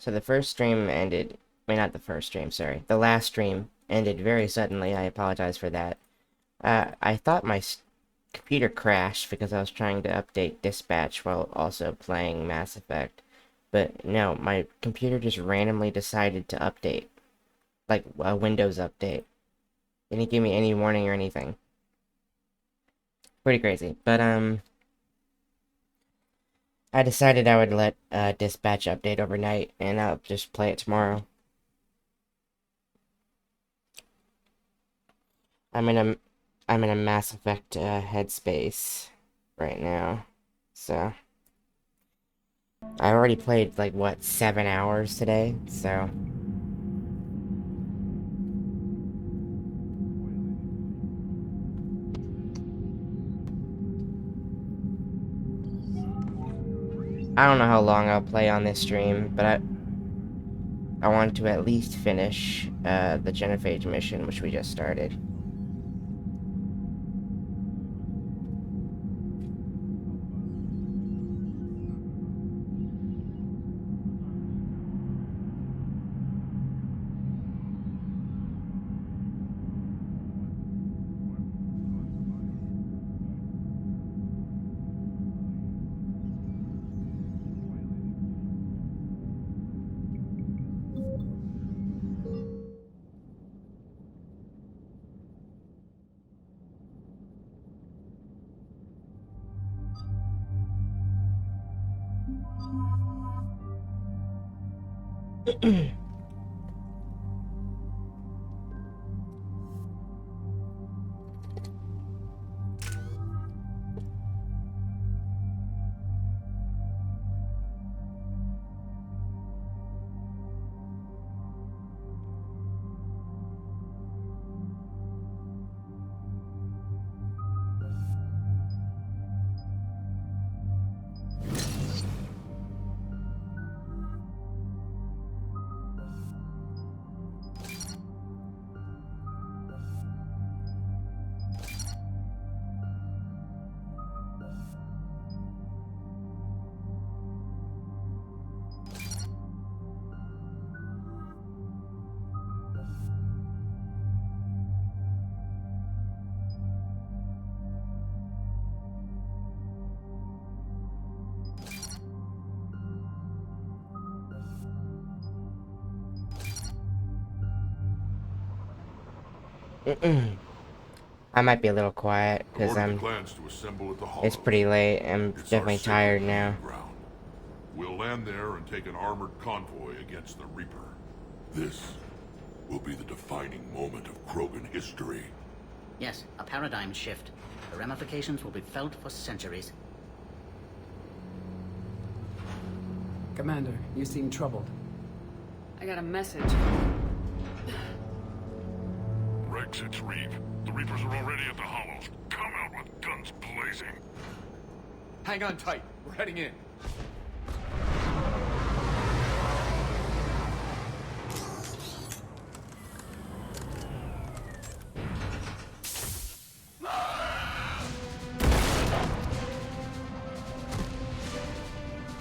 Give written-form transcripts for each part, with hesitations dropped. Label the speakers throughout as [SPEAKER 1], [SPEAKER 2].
[SPEAKER 1] So the first stream ended, I mean, not the first stream, sorry. The last stream ended very suddenly. I apologize for that. I thought my computer crashed because I was trying to update Dispatch while also playing Mass Effect. But no, my computer just randomly decided to update. Like a Windows update. Didn't give me any warning or anything. Pretty crazy. But, I decided I would let Dispatch update overnight, and I'll just play it tomorrow. I'm in a Mass Effect headspace right now, so I already played like what 7 hours today, so I don't know how long I'll play on this stream, but I want to at least finish the Genophage mission, which we just started. I might be a little quiet because it's pretty late. I'm definitely tired now.
[SPEAKER 2] We'll land there and take an armored convoy against the Reaper. This will be the defining moment of Krogan history.
[SPEAKER 3] Yes, a paradigm shift. The ramifications will be felt for centuries.
[SPEAKER 4] Commander, you seem troubled.
[SPEAKER 5] I got a message.
[SPEAKER 2] Rex, it's Reeve. The Reapers are already at the Hollows. Come out with guns blazing.
[SPEAKER 6] Hang on tight. We're heading in.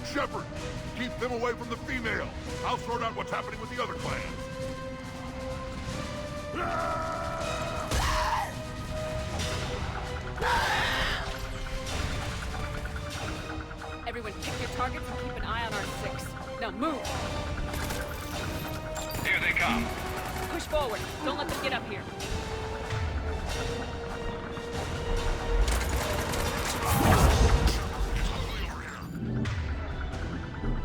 [SPEAKER 2] Shepard, keep them away from the female. I'll sort out what's happening with the other clans.
[SPEAKER 5] Everyone pick your targets and keep an eye on our six. Now move!
[SPEAKER 7] Here they come.
[SPEAKER 5] Push forward. Don't let them get up here.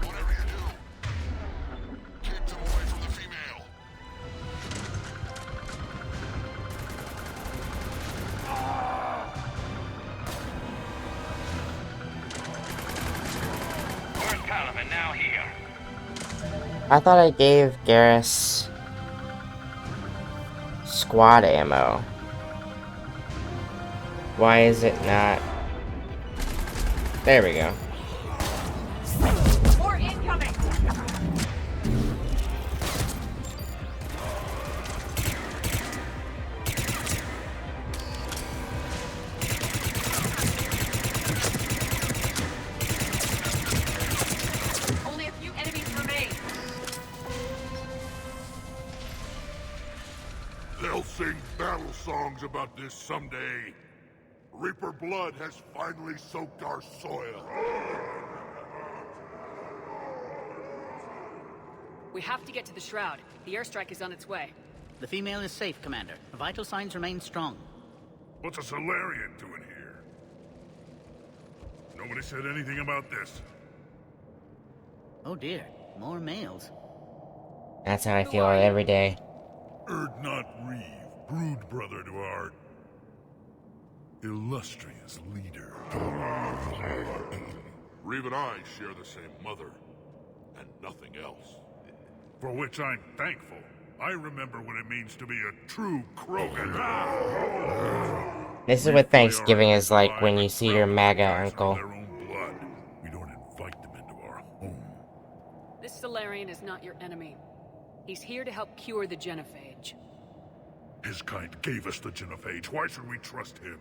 [SPEAKER 2] Whatever you do, keep them away from the female.
[SPEAKER 7] First Paladin now here.
[SPEAKER 1] I thought I gave Garrus squad ammo. Why is it not? There we go.
[SPEAKER 5] More incoming! Only a few enemies remain.
[SPEAKER 2] sing battle songs about this someday. Reaper blood has finally soaked our soil.
[SPEAKER 5] We have to get to the Shroud. The airstrike is on its way.
[SPEAKER 3] The female is safe, Commander. Vital signs remain strong.
[SPEAKER 2] What's a Solarian doing here? Nobody said anything about this.
[SPEAKER 3] Oh dear, more males.
[SPEAKER 1] That's how I
[SPEAKER 5] Who
[SPEAKER 1] feel
[SPEAKER 5] are you?
[SPEAKER 1] every day.
[SPEAKER 2] Erdnot Reeve, brood brother to our illustrious leader. Reeve and I share the same mother, and nothing else. For which I'm thankful. I remember what it means to be a true Krogan.
[SPEAKER 1] This is what Thanksgiving is like when you see your MAGA uncle.
[SPEAKER 2] Their own blood. We don't invite them into our home.
[SPEAKER 5] This Solarian is not your enemy. He's here to help cure the genophage.
[SPEAKER 2] His kind gave us the genophage. Why should we trust him?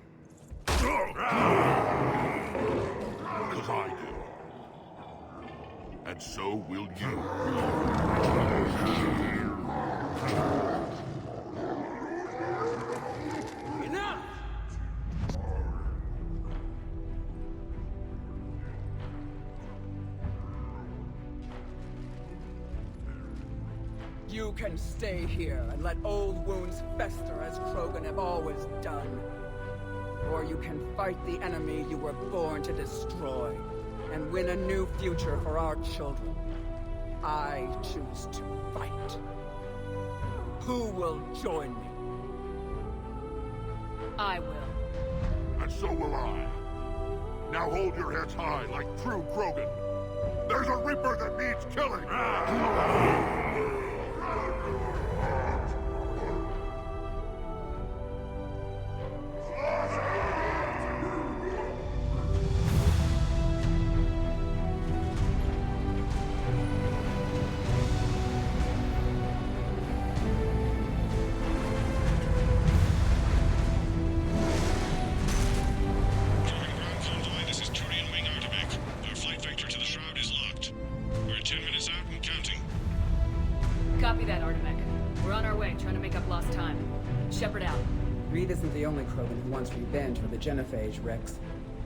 [SPEAKER 2] Because I do. And so will you.
[SPEAKER 6] Enough!
[SPEAKER 4] You can stay here and let old wounds fester as Krogan have always done. Or you can fight the enemy you were born to destroy and win a new future for our children. I choose to fight. Who will join me?
[SPEAKER 5] I will.
[SPEAKER 2] And so will I. Now hold your heads high like true Krogan. There's a Reaper that needs killing.
[SPEAKER 8] This is Turian Wing Artivac. Our flight vector to the Shroud is locked. We're 10 minutes out and counting.
[SPEAKER 5] Copy that, Artemec. We're on our way, trying to make up lost time. Shepard out.
[SPEAKER 4] Reed isn't the only Krogan who wants revenge for the genophage, Rex.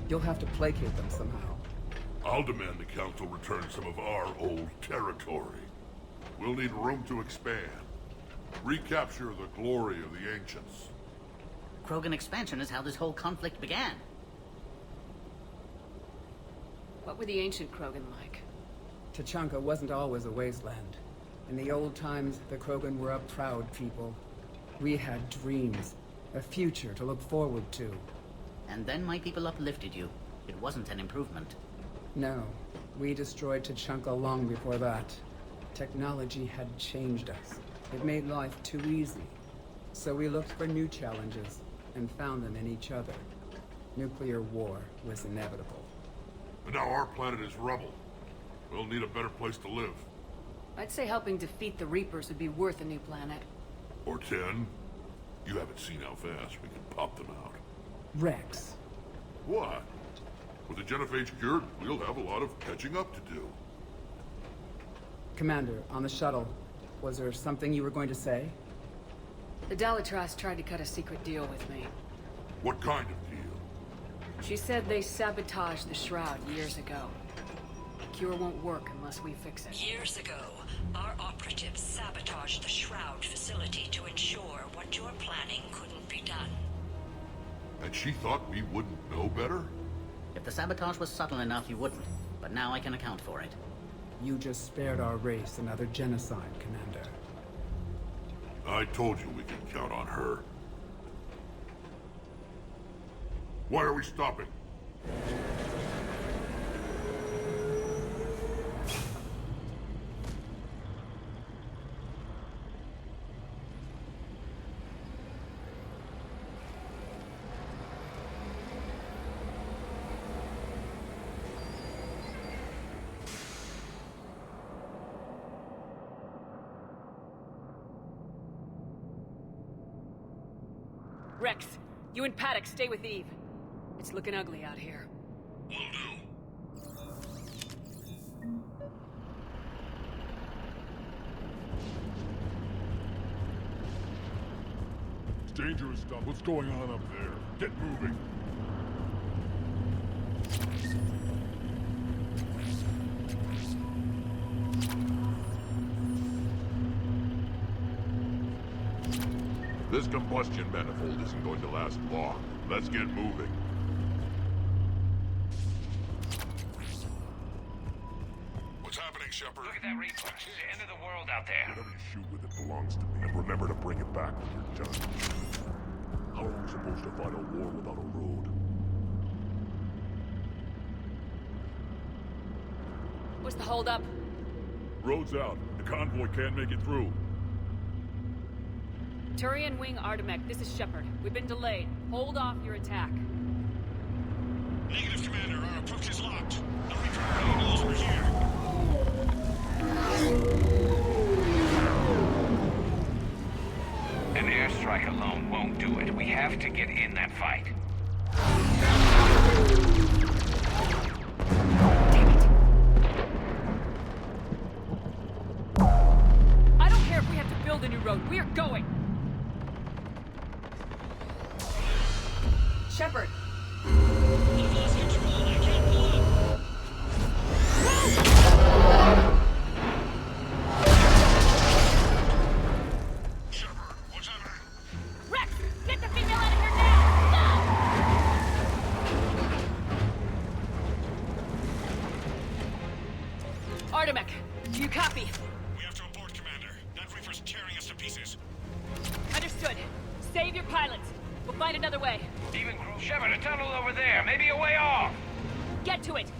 [SPEAKER 4] You'll have to placate them somehow.
[SPEAKER 2] I'll demand the Council return some of our old territory. We'll need room to expand. Recapture the glory of the Ancients.
[SPEAKER 3] Krogan expansion is how this whole conflict began.
[SPEAKER 5] What were the ancient Krogan like?
[SPEAKER 4] Tachanka wasn't always a wasteland. In the old times, the Krogan were a proud people. We had dreams, a future to look forward to.
[SPEAKER 3] And then my people uplifted you. It wasn't an improvement.
[SPEAKER 4] No, we destroyed Tachanka long before that. Technology had changed us. It made life too easy. So we looked for new challenges, and found them in each other. Nuclear war was inevitable.
[SPEAKER 2] And now our planet is rubble. We'll need a better place to live.
[SPEAKER 5] I'd say helping defeat the Reapers would be worth a new planet.
[SPEAKER 2] Or 10. You haven't seen how fast we can pop them out.
[SPEAKER 4] Rex,
[SPEAKER 2] What? With the genophage cured, we'll have a lot of catching up to do.
[SPEAKER 4] Commander, on the shuttle, was there something you were going to say?
[SPEAKER 5] The Dalitras tried to cut a secret deal with me.
[SPEAKER 2] What kind of deal?
[SPEAKER 5] She said they sabotaged the Shroud years ago. The cure won't work unless we fix it.
[SPEAKER 9] Years ago, our operatives sabotaged the Shroud facility to ensure what you're planning couldn't be done.
[SPEAKER 2] And she thought we wouldn't know better?
[SPEAKER 3] If the sabotage was subtle enough, you wouldn't. But now I can account for it.
[SPEAKER 4] You just spared our race another genocide, Commander.
[SPEAKER 2] I told you we could count on her. Why are we stopping?
[SPEAKER 5] Rex, you and Paddock stay with Eve. It's looking ugly out here.
[SPEAKER 2] Will do. dangerous stuff. What's going on up there? Get moving. This combustion manifold isn't going to last long. Let's get moving. What's happening, Shepard?
[SPEAKER 7] Look at that Reaper. It's the end of the world out there.
[SPEAKER 2] Whatever you shoot with it belongs to me. And remember to bring it back when you're done. How are we supposed to fight a war without a road?
[SPEAKER 5] What's the holdup?
[SPEAKER 2] Road's out. The convoy can't make it through.
[SPEAKER 5] Turian Wing Artemek, this is Shepard. We've been delayed. Hold off your attack.
[SPEAKER 8] Negative, Commander. Our approach is locked. The Reaper already knows we're here.
[SPEAKER 7] An airstrike alone won't do it. We have to get in that fight.
[SPEAKER 5] I don't care if we have to build a new road. We are going! Shepard!
[SPEAKER 8] I've lost control. I can't pull up. Shepard, what's happening?
[SPEAKER 5] Rex! Get the female out of here now! Go! Artemek, do you copy?
[SPEAKER 8] We have to abort, Commander. That Reaper's tearing us to pieces.
[SPEAKER 5] Understood. Save your pilots. We'll find another way.
[SPEAKER 7] Even crew. Shepard, a tunnel over there. Maybe a way off.
[SPEAKER 5] Get to it!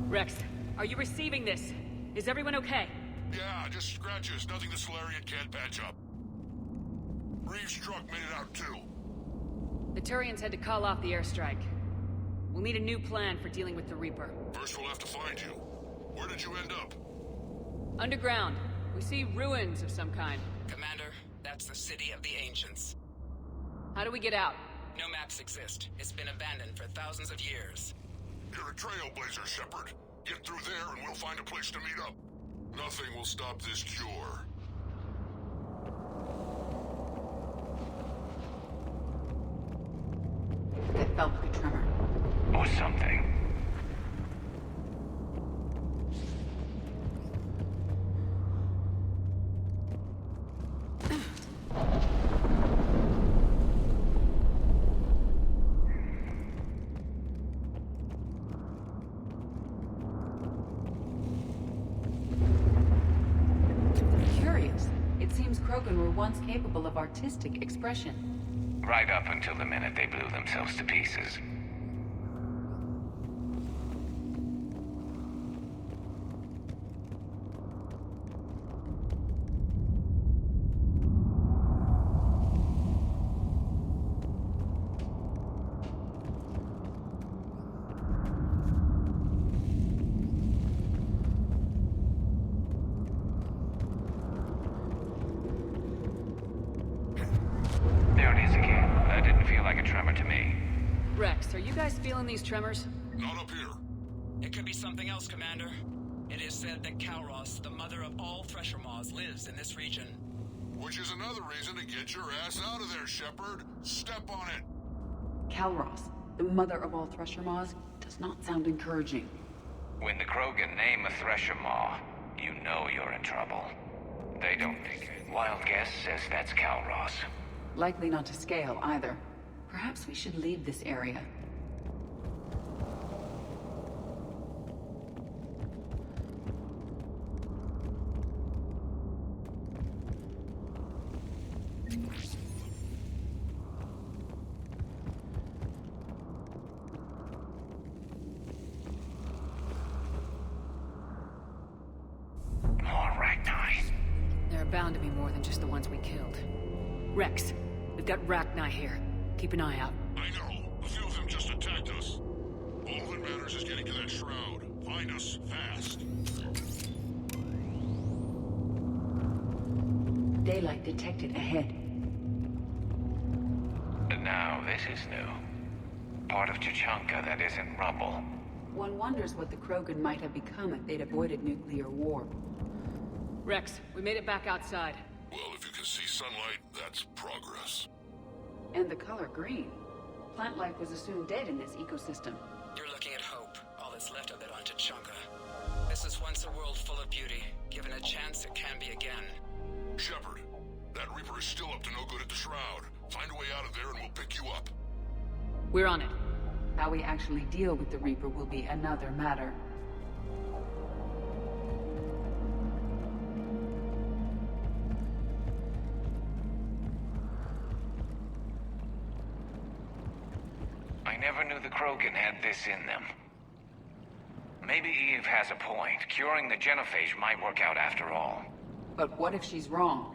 [SPEAKER 5] Rex, are you receiving this? Is everyone okay?
[SPEAKER 2] Yeah, just scratches. Nothing the Solarian can't patch up. Reeves' truck made it out too.
[SPEAKER 5] The Turians had to call off the airstrike. We'll need a new plan for dealing with the Reaper.
[SPEAKER 2] First we'll have to find you. Where did you end up?
[SPEAKER 5] Underground. We see ruins of some kind.
[SPEAKER 4] Commander, that's the City of the Ancients.
[SPEAKER 5] How do we get out?
[SPEAKER 4] No maps exist. It's been abandoned for thousands of years.
[SPEAKER 2] You're a trailblazer, Shepard. Get through there and we'll find a place to meet up. Nothing will stop this cure.
[SPEAKER 10] That felt like a tremor.
[SPEAKER 7] Or something.
[SPEAKER 10] Curious. It seems Krogan were once capable of artistic expression.
[SPEAKER 7] Right up until the minute they blew themselves to pieces. There it is again. That didn't feel like a tremor to me.
[SPEAKER 5] Rex, are you guys feeling these tremors?
[SPEAKER 2] Not up here.
[SPEAKER 4] It could be something else, Commander. It is said that Kalros, the mother of all Thresher Maws, lives in this region.
[SPEAKER 2] Which is another reason to get your ass out of there, Shepard. Step on it.
[SPEAKER 10] Kalros, the mother of all Thresher Maws, does not sound encouraging.
[SPEAKER 7] When the Krogan name a Thresher Maw, you know you're in trouble. They don't think it. Wild guess says that's Kalros.
[SPEAKER 10] Likely not to scale either. Perhaps we should leave this area.
[SPEAKER 7] More Ragni.
[SPEAKER 5] There are bound to be more than just the ones we killed. Rex, we've got Rachni here. Keep an eye out.
[SPEAKER 2] I know. A few of them just attacked us. All that matters is getting to that shroud. Find us fast.
[SPEAKER 10] Daylight detected ahead.
[SPEAKER 7] Now, this is new. Part of Tuchanka that isn't rubble.
[SPEAKER 10] One wonders what the Krogan might have become if they'd avoided nuclear war.
[SPEAKER 5] Rex, we made it back outside.
[SPEAKER 2] Well, if you can see sunlight, that's progress.
[SPEAKER 10] And the color green. Plant life was assumed dead in this ecosystem.
[SPEAKER 4] You're looking at hope, all that's left of it on Tuchanka. This was once a world full of beauty. Given a chance, it can be again.
[SPEAKER 2] Shepard, that Reaper is still up to no good at the Shroud. Find a way out of there and we'll pick you up.
[SPEAKER 5] We're on it.
[SPEAKER 10] How we actually deal with the Reaper will be another matter.
[SPEAKER 7] I never knew the Krogan had this in them. Maybe Eve has a point. Curing the genophage might work out after all.
[SPEAKER 10] But what if she's wrong?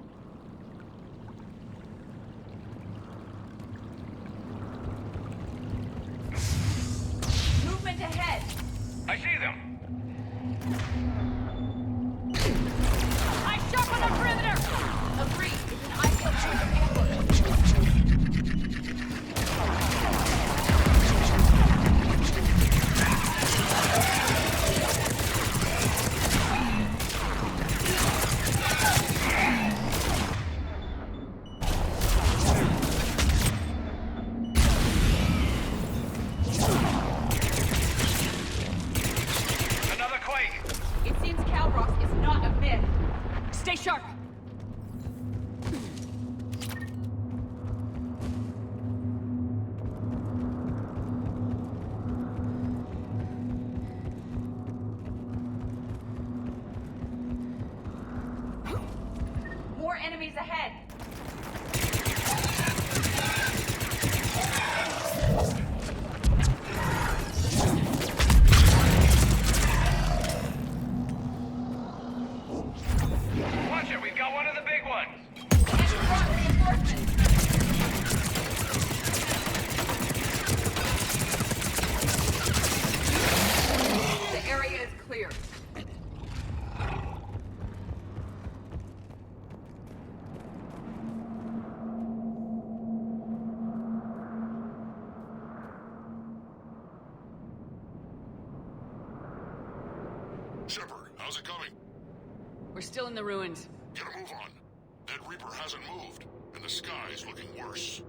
[SPEAKER 10] Movement ahead!
[SPEAKER 7] I see them!
[SPEAKER 5] I sharpen the perimeter!
[SPEAKER 10] Agreed. It's an ideal choice of ambush.
[SPEAKER 7] Another quake!
[SPEAKER 10] It seems Calros is not a myth.
[SPEAKER 5] Stay sharp!
[SPEAKER 10] More enemies ahead!
[SPEAKER 7] Watch it, we've got one of the big ones!
[SPEAKER 10] The area is clear.
[SPEAKER 2] Shepard, how's it coming?
[SPEAKER 5] We're still in the ruins.
[SPEAKER 2] Get a move on. That Reaper hasn't moved, and the sky's looking worse.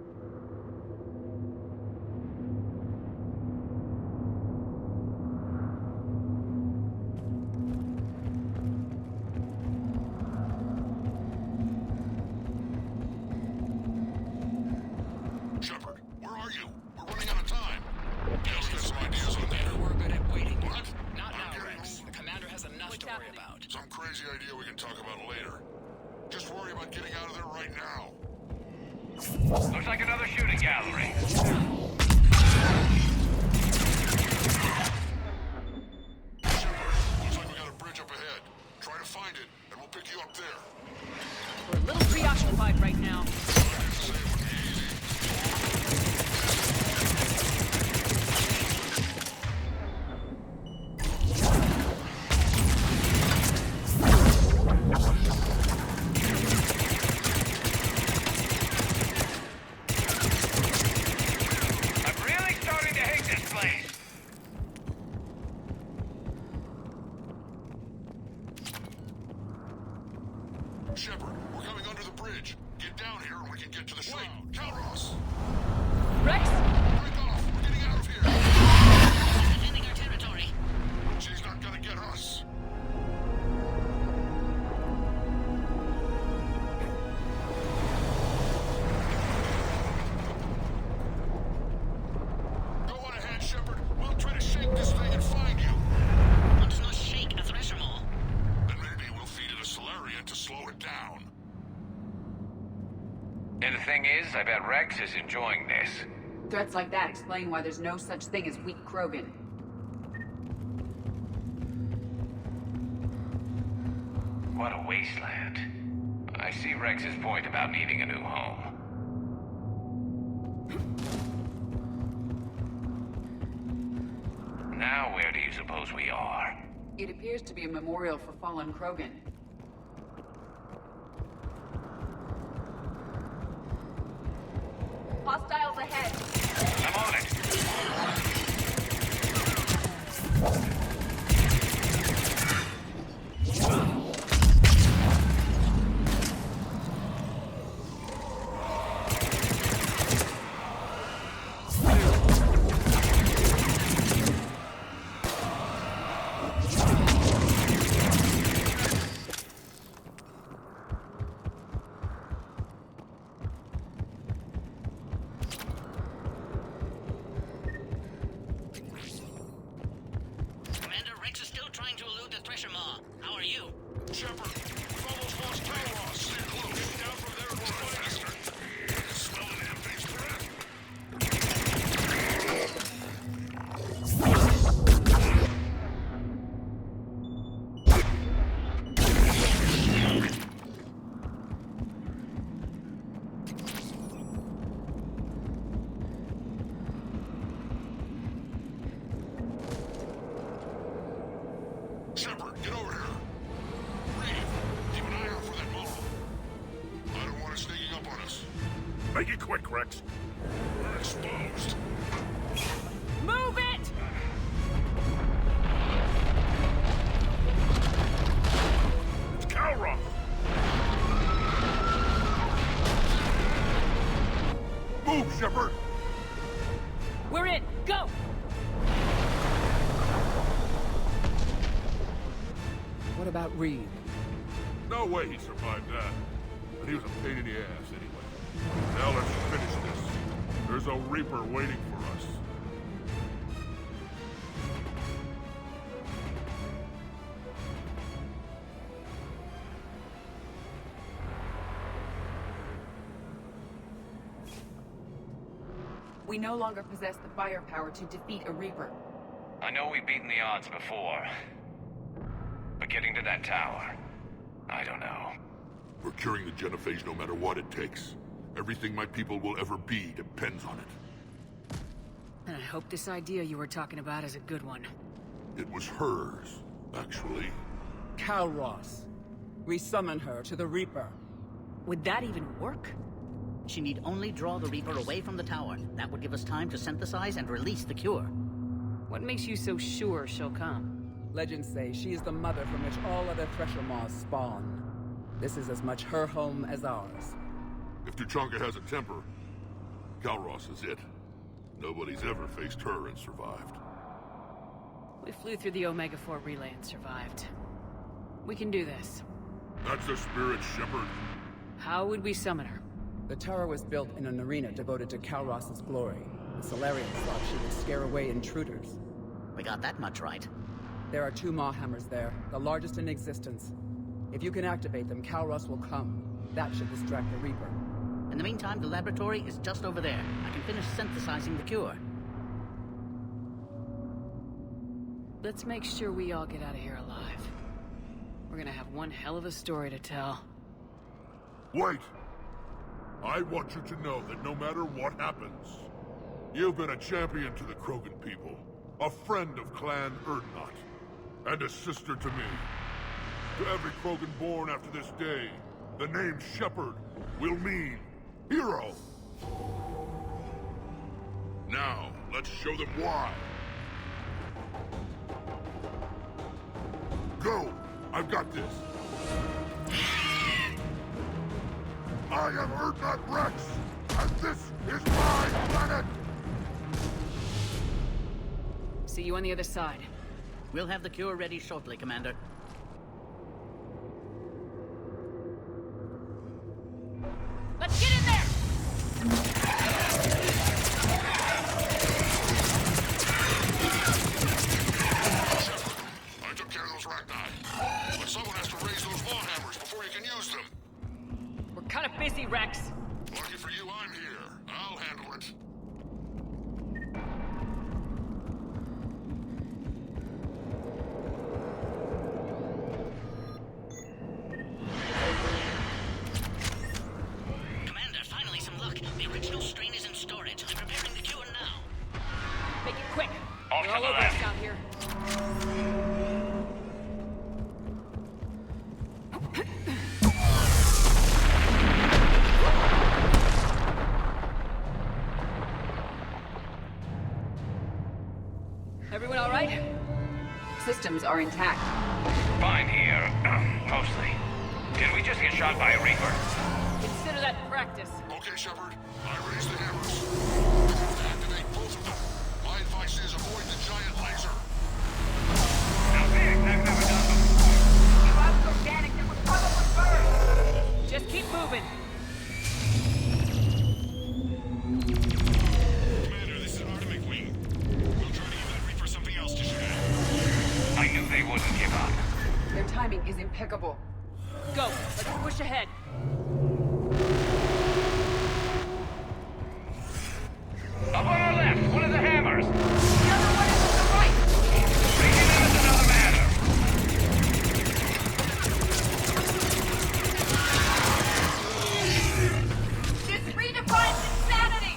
[SPEAKER 2] Shepard, where are you? We're running out of time. Let's get some ideas on that.
[SPEAKER 4] We're good at waiting.
[SPEAKER 2] What?
[SPEAKER 4] Not
[SPEAKER 2] I'm
[SPEAKER 4] now,
[SPEAKER 2] getting
[SPEAKER 4] Rex.
[SPEAKER 2] moving.
[SPEAKER 4] The commander has enough to worry about.
[SPEAKER 2] Some crazy idea we can talk about later. Just worry about getting out of there right now.
[SPEAKER 7] Looks like another shooting gallery.
[SPEAKER 2] Looks like we got a bridge up ahead. Try to find it, and we'll pick you up there.
[SPEAKER 5] We're a little preoccupied right now.
[SPEAKER 2] Say it would be easy.
[SPEAKER 7] I'm really starting to hate this place.
[SPEAKER 2] Shepard, we're coming under the bridge. Get down here and we can get to the Shroud. Calros!
[SPEAKER 5] Rex?
[SPEAKER 2] Break off! We're getting out of here!
[SPEAKER 3] Defending our territory.
[SPEAKER 2] She's not gonna get us. Go on ahead, Shepard. We'll try to shake this thing and find you.
[SPEAKER 3] Let's not shake a Thresher Maw.
[SPEAKER 2] Then maybe we'll feed it a Solarian to slow it down.
[SPEAKER 7] And the thing is, I bet Rex is enjoying this.
[SPEAKER 10] Threats like that explain why there's no such thing as weak Krogan.
[SPEAKER 7] What a wasteland. I see Rex's point about needing a new home. Now where do you suppose we are?
[SPEAKER 10] It appears to be a memorial for fallen Krogan. Hostiles ahead!
[SPEAKER 7] I'm on it!
[SPEAKER 2] Make it quick, Rex.
[SPEAKER 8] We're exposed.
[SPEAKER 5] Move it!
[SPEAKER 2] It's Calroth! Move, Shepard!
[SPEAKER 5] We're in! Go!
[SPEAKER 4] What about Reed?
[SPEAKER 2] No way he survived that. But he was a pain in the ass anyway. Now let's finish this. There's a Reaper waiting for us.
[SPEAKER 10] We no longer possess the firepower to defeat a Reaper.
[SPEAKER 7] I know we've beaten the odds before. But getting to that tower, I don't know.
[SPEAKER 2] We're curing the genophage no matter what it takes. Everything my people will ever be depends on it.
[SPEAKER 5] And I hope this idea you were talking about is a good one.
[SPEAKER 2] It was hers, actually.
[SPEAKER 4] Calross. We summon her to the Reaper.
[SPEAKER 5] Would that even work?
[SPEAKER 3] She need only draw the Reaper away from the tower. That would give us time to synthesize and release the cure.
[SPEAKER 5] What makes you so sure she'll come?
[SPEAKER 4] Legends say she is the mother from which all other Thresher Maws spawn. This is as much her home as ours.
[SPEAKER 2] If Tuchanka has a temper, Calross is it. Nobody's ever faced her and survived.
[SPEAKER 5] We flew through the Omega-4 relay and survived. We can do this.
[SPEAKER 2] That's the spirit, Shepard.
[SPEAKER 5] How would we summon her?
[SPEAKER 4] The tower was built in an arena devoted to Calross's glory. The Solarians thought she would scare away intruders.
[SPEAKER 3] We got that much right.
[SPEAKER 4] There are 2 Maw Hammers there, the largest in existence. If you can activate them, Calross will come. That should distract the Reaper.
[SPEAKER 3] In the meantime, the laboratory is just over there. I can finish synthesizing the cure.
[SPEAKER 5] Let's make sure we all get out of here alive. We're gonna have one hell of a story to tell.
[SPEAKER 2] Wait! I want you to know that no matter what happens, you've been a champion to the Krogan people, a friend of Clan Urdnot, and a sister to me. To every Krogan born after this day, the name Shepard will mean hero. Now, let's show them why. Go! I've got this. I am Urdnot Rex, and this is my planet!
[SPEAKER 5] See you on the other side.
[SPEAKER 3] We'll have the cure ready shortly, Commander.
[SPEAKER 5] Let's get in there!
[SPEAKER 2] I took care of those Rachni. But someone has to raise those Maw Hammers before you can use them.
[SPEAKER 5] We're kind of busy, Rex.
[SPEAKER 2] Lucky for you, I'm here. I'll handle it.
[SPEAKER 3] Commander, finally some luck. The original strain is in storage. I'm preparing the cure now.
[SPEAKER 5] Make it quick.
[SPEAKER 7] Off
[SPEAKER 5] We're
[SPEAKER 7] to
[SPEAKER 5] all
[SPEAKER 7] the
[SPEAKER 5] over
[SPEAKER 7] left.
[SPEAKER 5] us out here. Everyone all right?
[SPEAKER 10] Systems are intact.
[SPEAKER 7] Fine here. Mostly. Did we just get shot by a Reaper?
[SPEAKER 5] Consider that practice.
[SPEAKER 2] Okay, Shepard. I raised the hammers. Activate both of them. My advice is avoid the giant laser.
[SPEAKER 7] Now this I've never done before.
[SPEAKER 10] Shroud's organic. It would probably burn.
[SPEAKER 5] Just keep moving.
[SPEAKER 8] Commander, this is Artemic Wing. We'll try to give that Reaper something else to shoot at.
[SPEAKER 7] I knew they wouldn't give up.
[SPEAKER 10] Their timing is impeccable.
[SPEAKER 5] Go. Let's push ahead.
[SPEAKER 7] Up on our left, one of the hammers.
[SPEAKER 10] The other one is to the right.
[SPEAKER 7] Bringing in is another matter.
[SPEAKER 10] This redefines insanity.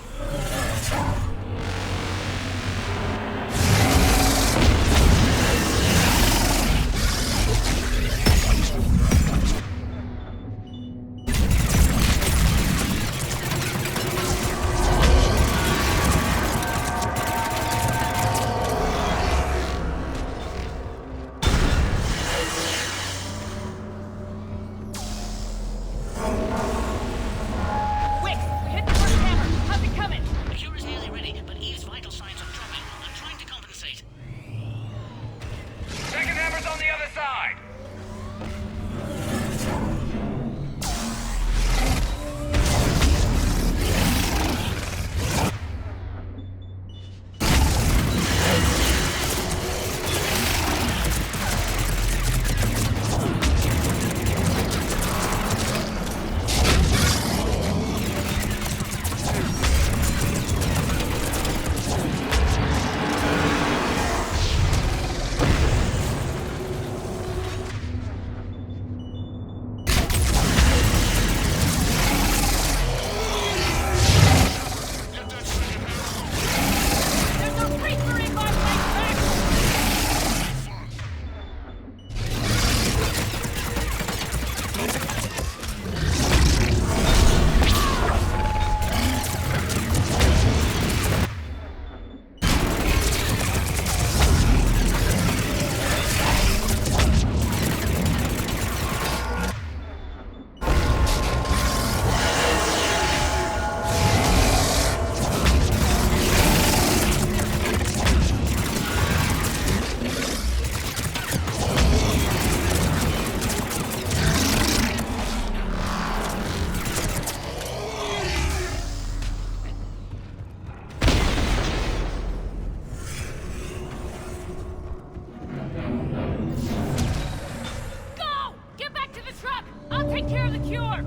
[SPEAKER 5] take care of the cure!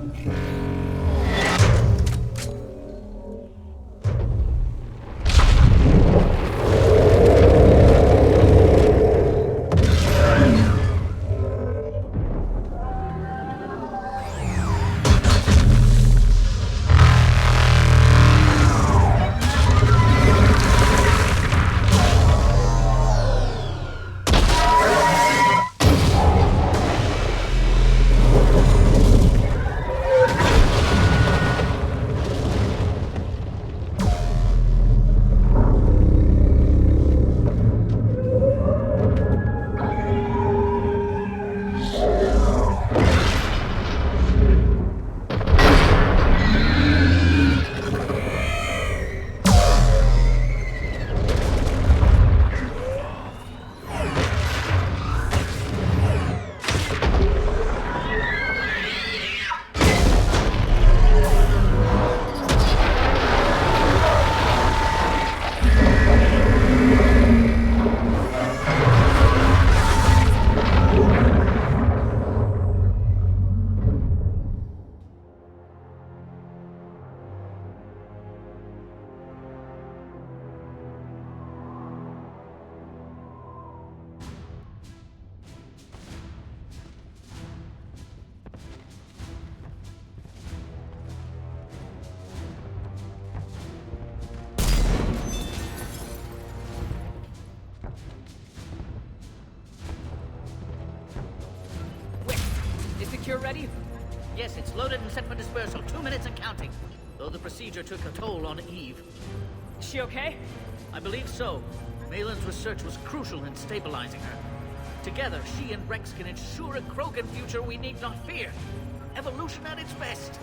[SPEAKER 3] Cure ready? Yes, it's loaded and set for dispersal. 2 minutes and counting. Though the procedure took a toll on Eve.
[SPEAKER 5] Is she okay?
[SPEAKER 3] I believe so. Malin's research was crucial in stabilizing her. Together, she and Rex can ensure a Krogan future we need not fear. Evolution at its best.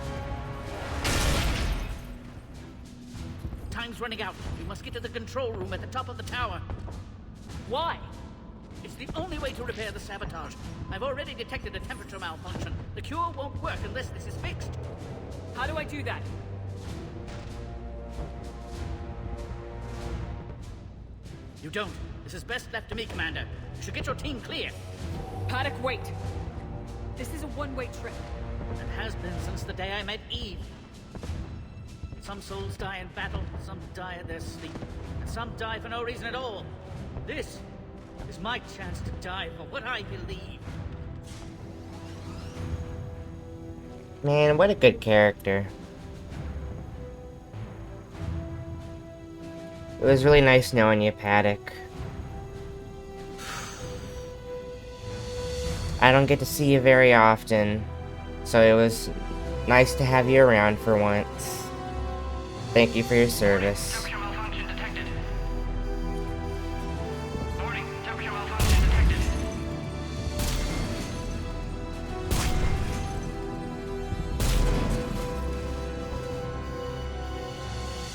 [SPEAKER 3] Time's running out. We must get to the control room at the top of the tower.
[SPEAKER 5] Why?
[SPEAKER 3] It's the only way to repair the sabotage. I've already detected a temperature malfunction. The cure won't work unless this is fixed.
[SPEAKER 5] How do I do that?
[SPEAKER 3] You don't. This is best left to me, Commander. You should get your team clear.
[SPEAKER 5] Paddock, wait. This is a one-way trip.
[SPEAKER 3] It has been since the day I met Eve. Some souls die in battle, some die in their sleep, and some die for no reason at all. This is my chance to die for what I believe.
[SPEAKER 1] Man, what a good character. It was really nice knowing you, Paddock. I don't get to see you very often, so it was nice to have you around for once. Thank you for your service.
[SPEAKER 11] Temperature malfunction detected. Warning, temperature malfunction detected.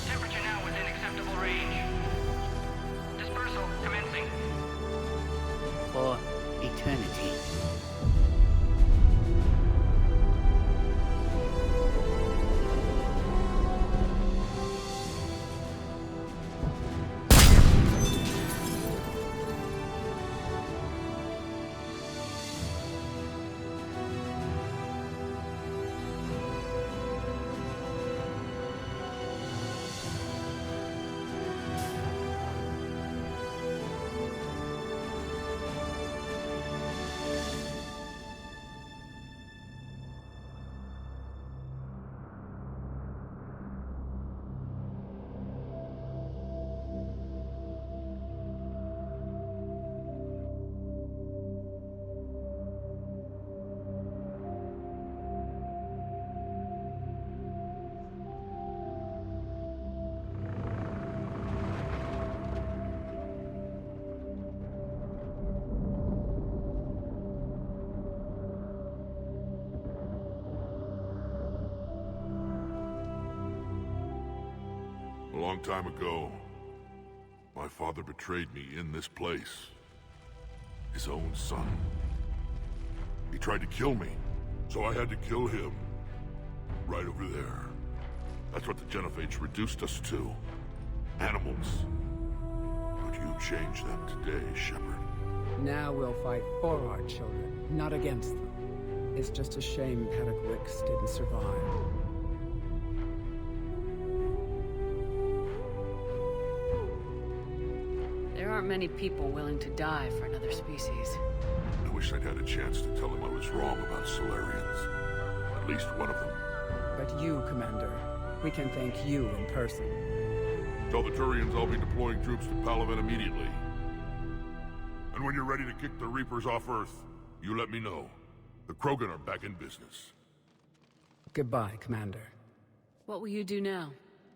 [SPEAKER 11] Temperature now within acceptable range. Dispersal commencing.
[SPEAKER 3] For eternity.
[SPEAKER 2] A long time ago, my father betrayed me in this place. His own son. He tried to kill me, so I had to kill him. Right over there. That's what the Genophage reduced us to. Animals. But you changed them today, Shepard.
[SPEAKER 4] Now we'll fight for our children, not against them. It's just a shame Paddock Wicks didn't survive.
[SPEAKER 5] There aren't many people willing to die for another species.
[SPEAKER 2] I wish I'd had a chance to tell him I was wrong about Solarians. At least one of them.
[SPEAKER 4] But you, Commander, we can thank you in person.
[SPEAKER 2] Tell the Turians I'll be deploying troops to Palaven immediately. And when you're ready to kick the Reapers off Earth, you let me know. The Krogan are back in business.
[SPEAKER 4] Goodbye, Commander.
[SPEAKER 5] What will you do now?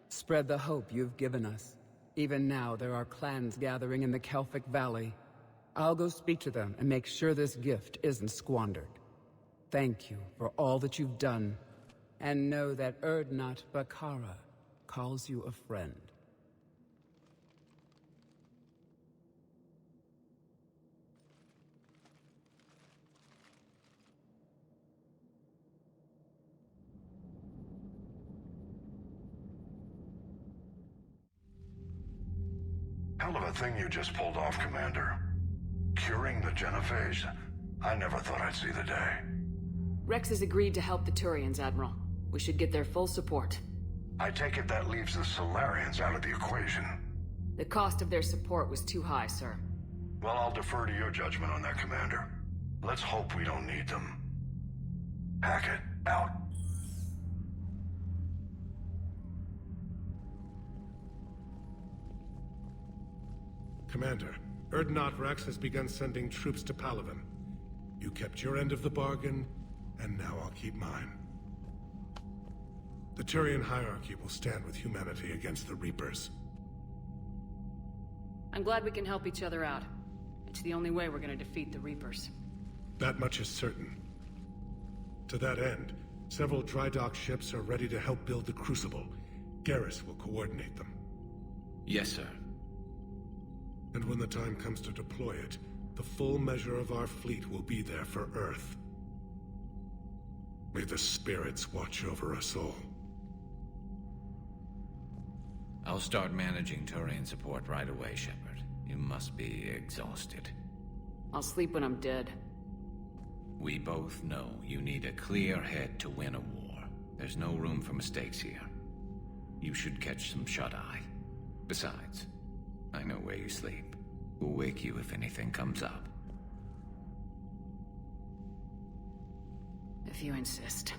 [SPEAKER 4] Spread the hope you've given us. Even now, there are clans gathering in the Kelphic Valley. I'll go speak to them and make sure this gift isn't squandered. Thank you for all that you've done. And know that Urdnot Bakara calls you a friend.
[SPEAKER 12] Hell of a thing you just pulled off, Commander. Curing the Genophage? I never thought I'd see the day.
[SPEAKER 5] Rex has agreed to help the Turians, Admiral. We should get their full support.
[SPEAKER 12] I take it that leaves the Solarians out of the equation.
[SPEAKER 5] The cost of their support was too high, sir.
[SPEAKER 12] Well, I'll defer to your judgment on that, Commander. Let's hope we don't need them. Hackett, out.
[SPEAKER 13] Commander, Urdnot Rex has begun sending troops to Palaven. You kept your end of the bargain, and now I'll keep mine. The Turian hierarchy will stand with humanity against the Reapers.
[SPEAKER 5] I'm glad we can help each other out. It's the only way we're gonna defeat the Reapers.
[SPEAKER 13] That much is certain. To that end, several dry dock ships are ready to help build the Crucible. Garrus will coordinate them.
[SPEAKER 7] Yes, sir.
[SPEAKER 13] And when the time comes to deploy it, the full measure of our fleet will be there for Earth. May the spirits watch over us all.
[SPEAKER 7] I'll start managing Turian support right away, Shepard. You must be exhausted.
[SPEAKER 5] I'll sleep when I'm dead.
[SPEAKER 7] We both know you need a clear head to win a war. There's no room for mistakes here. You should catch some shut-eye. Besides, I know where you sleep. We'll wake you if anything comes up.
[SPEAKER 5] If you insist.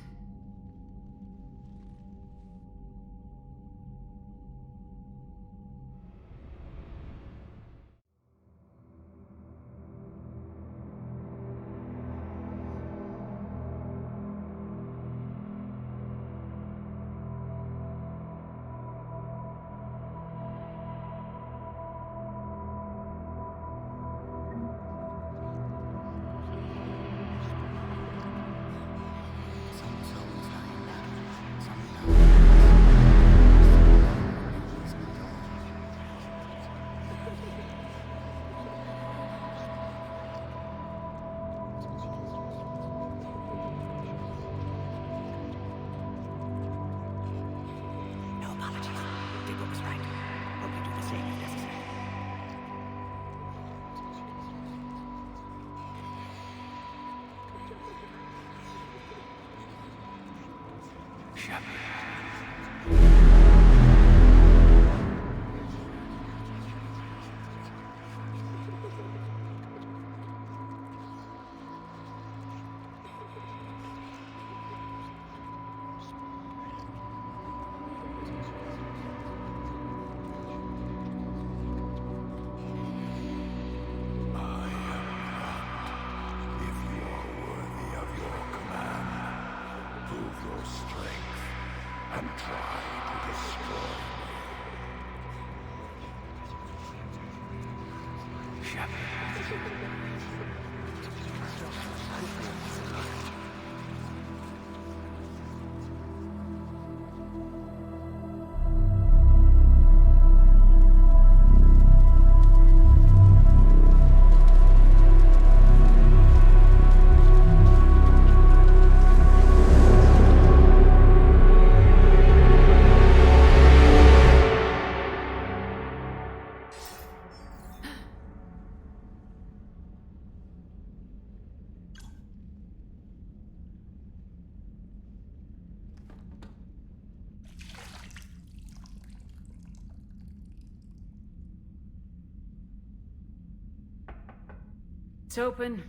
[SPEAKER 5] It's open.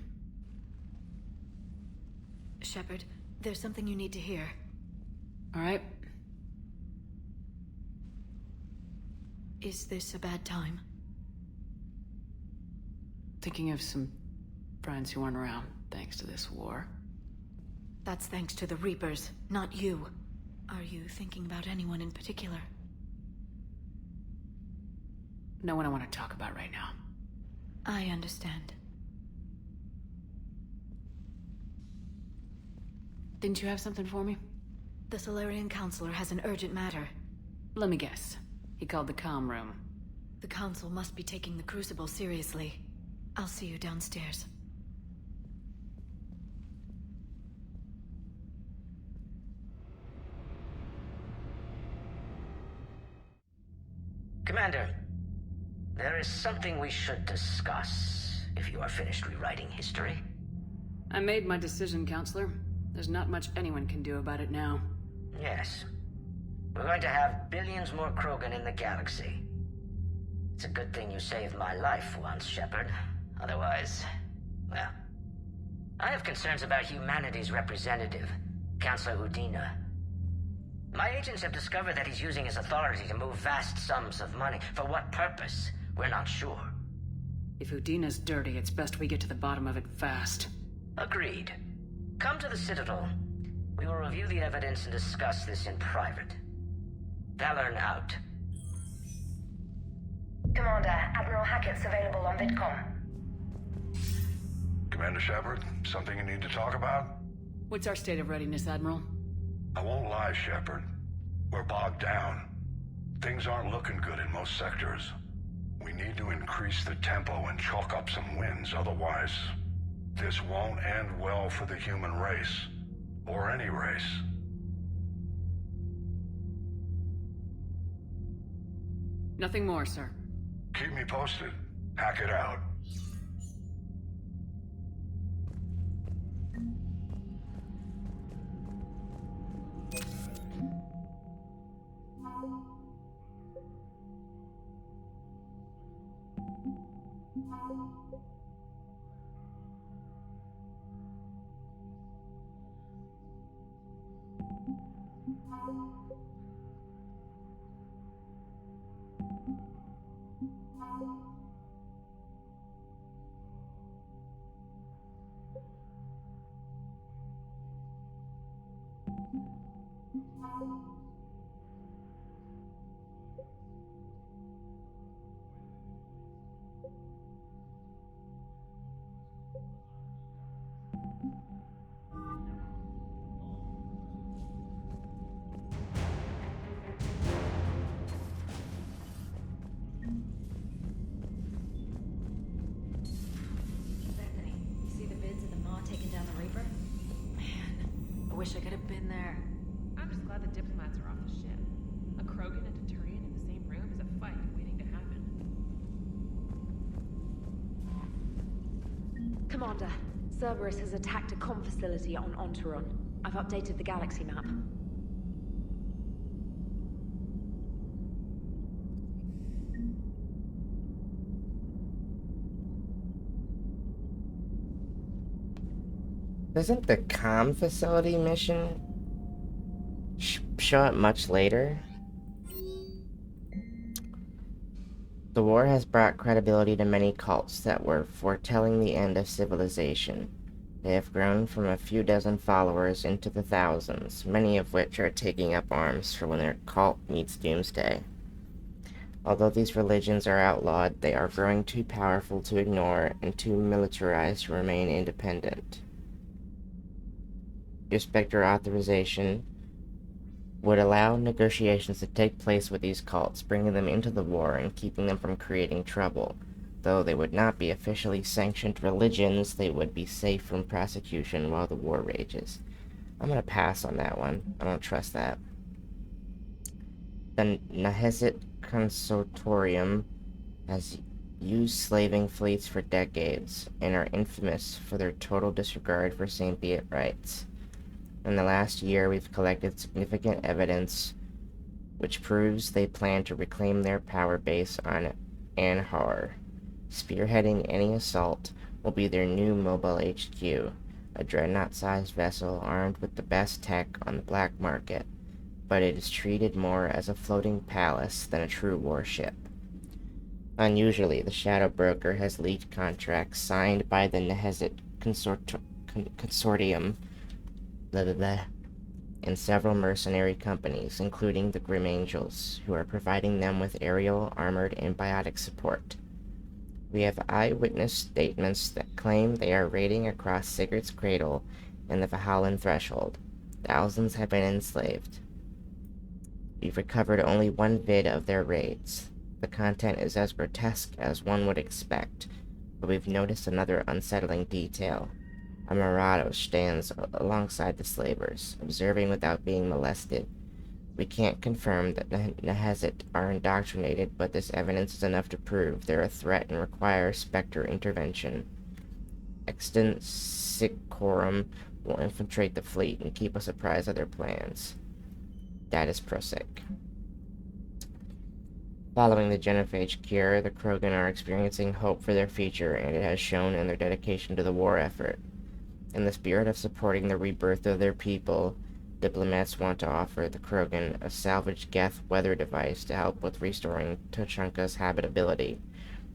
[SPEAKER 5] Shepard, there's something you need to hear. All right. Is this a bad time?
[SPEAKER 10] Thinking of some friends who aren't around thanks to this war.
[SPEAKER 5] That's thanks to the Reapers, not you. Are you thinking about anyone in particular?
[SPEAKER 10] No one I want to talk about right now.
[SPEAKER 5] I understand.
[SPEAKER 10] Didn't you have something for me?
[SPEAKER 5] The Solarian Counselor has an urgent matter.
[SPEAKER 10] Let me guess. He called the comm room.
[SPEAKER 5] The Council must be taking the Crucible seriously. I'll see you downstairs.
[SPEAKER 14] Commander, there is something we should discuss, if you are finished rewriting history.
[SPEAKER 10] I made my decision, Counselor. There's not much anyone can do about it now.
[SPEAKER 14] Yes. We're going to have billions more Krogan in the galaxy. It's a good thing you saved my life once, Shepard. Otherwise, well... I have concerns about humanity's representative, Councillor Udina. My agents have discovered that he's using his authority to move vast sums of money. For what purpose? We're not sure.
[SPEAKER 10] If Udina's dirty, it's best we get to the bottom of it fast.
[SPEAKER 14] Agreed. Come to the Citadel. We will review the evidence and discuss this in private. Valorn out.
[SPEAKER 15] Commander, Admiral Hackett's available on VidCom.
[SPEAKER 12] Commander Shepard, something you need to talk about?
[SPEAKER 10] What's our state of readiness, Admiral?
[SPEAKER 12] I won't lie, Shepard. We're bogged down. Things aren't looking good in most sectors. We need to increase the tempo and chalk up some wins, otherwise... this won't end well for the human race. Or any race.
[SPEAKER 10] Nothing more, sir.
[SPEAKER 12] Keep me posted. Hackett out.
[SPEAKER 5] I wish I could have been there.
[SPEAKER 16] I'm just glad the diplomats are off the ship. A Krogan and a Turian in the same room is a fight waiting to happen.
[SPEAKER 15] Commander, Cerberus has attacked a comm facility on Ontaron. I've updated the galaxy map.
[SPEAKER 1] Doesn't the comm facility mission show up much later? The war has brought credibility to many cults that were foretelling the end of civilization. They have grown from a few dozen followers into the thousands, many of which are taking up arms for when their cult meets doomsday. Although these religions are outlawed, they are growing too powerful to ignore and too militarized to remain independent. Your Spectre authorization would allow negotiations to take place with these cults, bringing them into the war and keeping them from creating trouble. Though they would not be officially sanctioned religions, they would be safe from prosecution while the war rages. I'm gonna pass on that one. I don't trust that. The Nahezit Consortium has used slaving fleets for decades and are infamous for their total disregard for sapient rights. In the last year, we've collected significant evidence which proves they plan to reclaim their power base on Anhar. Spearheading any assault will be their new mobile HQ, a dreadnought-sized vessel armed with the best tech on the black market, but it is treated more as a floating palace than a true warship. Unusually, the Shadow Broker has leaked contracts signed by the Nehezit Consortium and several mercenary companies, including the Grim Angels, who are providing them with aerial, armored, and biotic support. We have eyewitness statements that claim they are raiding across Sigurd's Cradle and the Valhallan Threshold. Thousands have been enslaved. We've recovered only one vid of their raids. The content is as grotesque as one would expect, but we've noticed another unsettling detail. A Marauder stands alongside the slavers, observing without being molested. We can't confirm that Nehezit are indoctrinated, but this evidence is enough to prove they're a threat and require Spectre intervention. Extensicorum will infiltrate the fleet and keep us apprised of their plans. That is Prosic. Following the genophage cure, the Krogan are experiencing hope for their future, and it has shown in their dedication to the war effort. In the spirit of supporting the rebirth of their people, diplomats want to offer the Krogan a salvaged Geth weather device to help with restoring Tuchanka's habitability.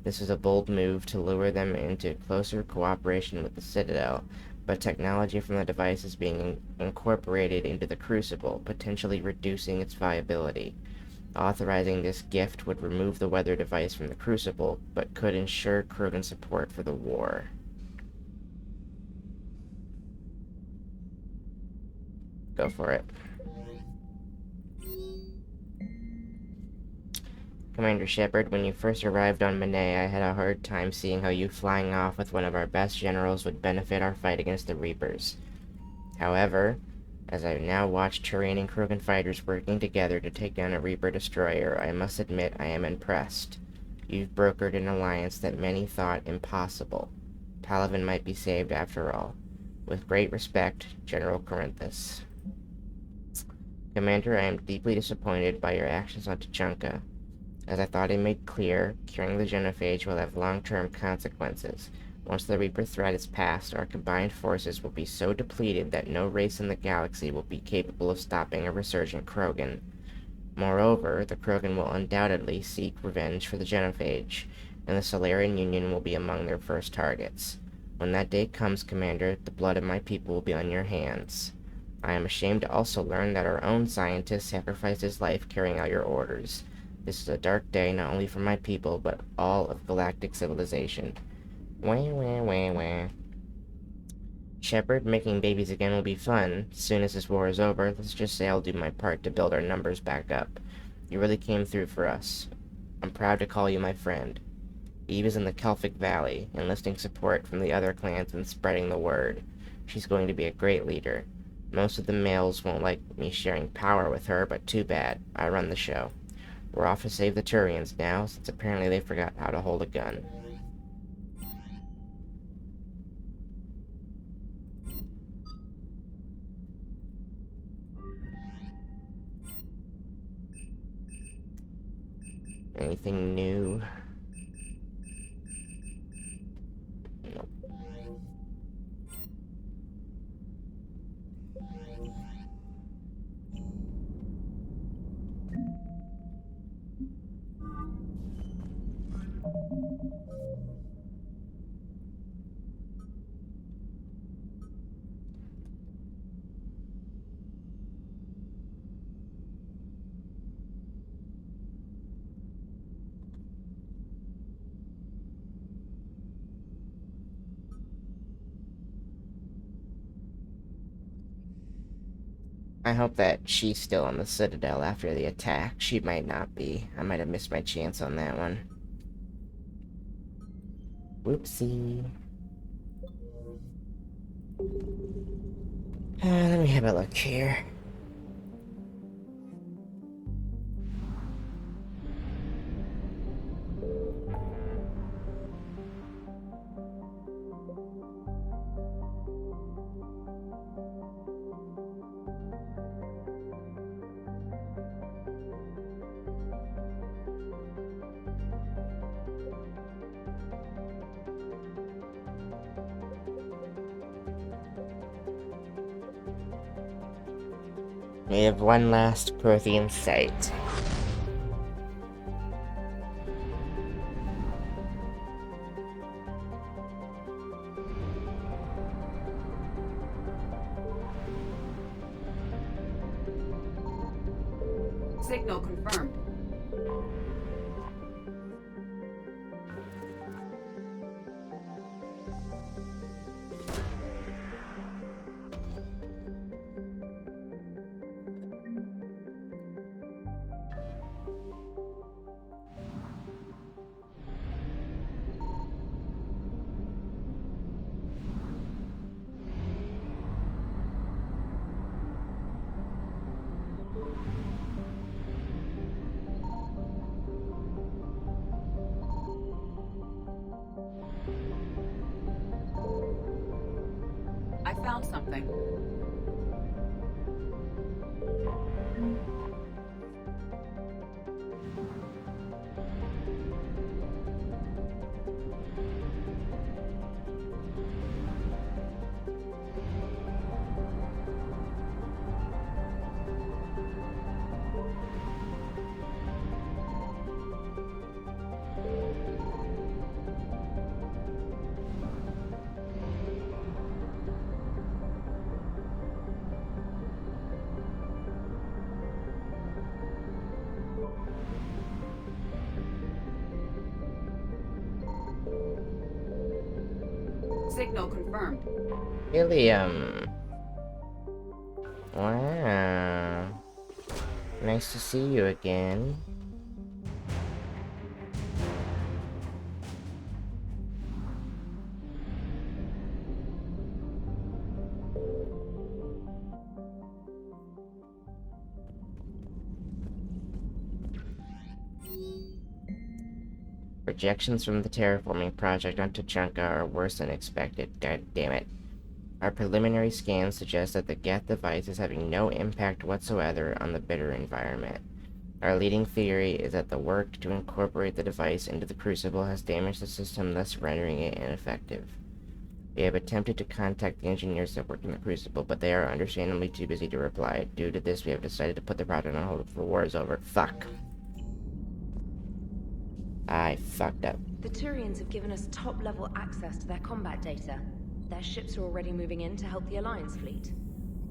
[SPEAKER 1] This is a bold move to lure them into closer cooperation with the Citadel, but technology from the device is being incorporated into the Crucible, potentially reducing its viability. Authorizing this gift would remove the weather device from the Crucible, but could ensure Krogan support for the war. Go for it. Commander Shepard, when you first arrived on Manay, I had a hard time seeing how you flying off with one of our best generals would benefit our fight against the Reapers. However, as I now watch Turian and Krogan fighters working together to take down a Reaper destroyer, I must admit I am impressed. You've brokered an alliance that many thought impossible. Palaven might be saved after all. With great respect, General Corinthus. Commander, I am deeply disappointed by your actions on Tuchanka. As I thought I made clear, curing the genophage will have long-term consequences. Once the Reaper threat is past, our combined forces will be so depleted that no race in the galaxy will be capable of stopping a resurgent Krogan. Moreover, the Krogan will undoubtedly seek revenge for the genophage, and the Solarian Union will be among their first targets. When that day comes, Commander, the blood of my people will be on your hands. I am ashamed to also learn that our own scientist sacrificed his life carrying out your orders. This is a dark day not only for my people, but all of galactic civilization. Wah, wah, wah, wah. Shepard, making babies again will be fun. As soon as this war is over, let's just say I'll do my part to build our numbers back up. You really came through for us. I'm proud to call you my friend. Eve is in the Kelphic Valley, enlisting support from the other clans and spreading the word. She's going to be a great leader. Most of the males won't like me sharing power with her, but too bad. I run the show. We're off to save the Turians now, since apparently they forgot how to hold a gun. Anything new? Nope. I hope that she's still on the Citadel after the attack. She might not be. I might have missed my chance on that one. Whoopsie. Let me have a look here. We have one last Prothean site.
[SPEAKER 10] Signal confirmed. I found something. Signal confirmed.
[SPEAKER 1] Really, wow. Nice to see you again. Projections from the terraforming project on Tuchanka are worse than expected. God damn it. Our preliminary scans suggest that the Geth device is having no impact whatsoever on the bitter environment. Our leading theory is that the work to incorporate the device into the Crucible has damaged the system, thus rendering it ineffective. We have attempted to contact the engineers that work in the Crucible, but they are understandably too busy to reply. Due to this, we have decided to put the project on hold before war is over. Fuck. I fucked up.
[SPEAKER 15] The Turians have given us top-level access to their combat data. Their ships are already moving in to help the Alliance fleet.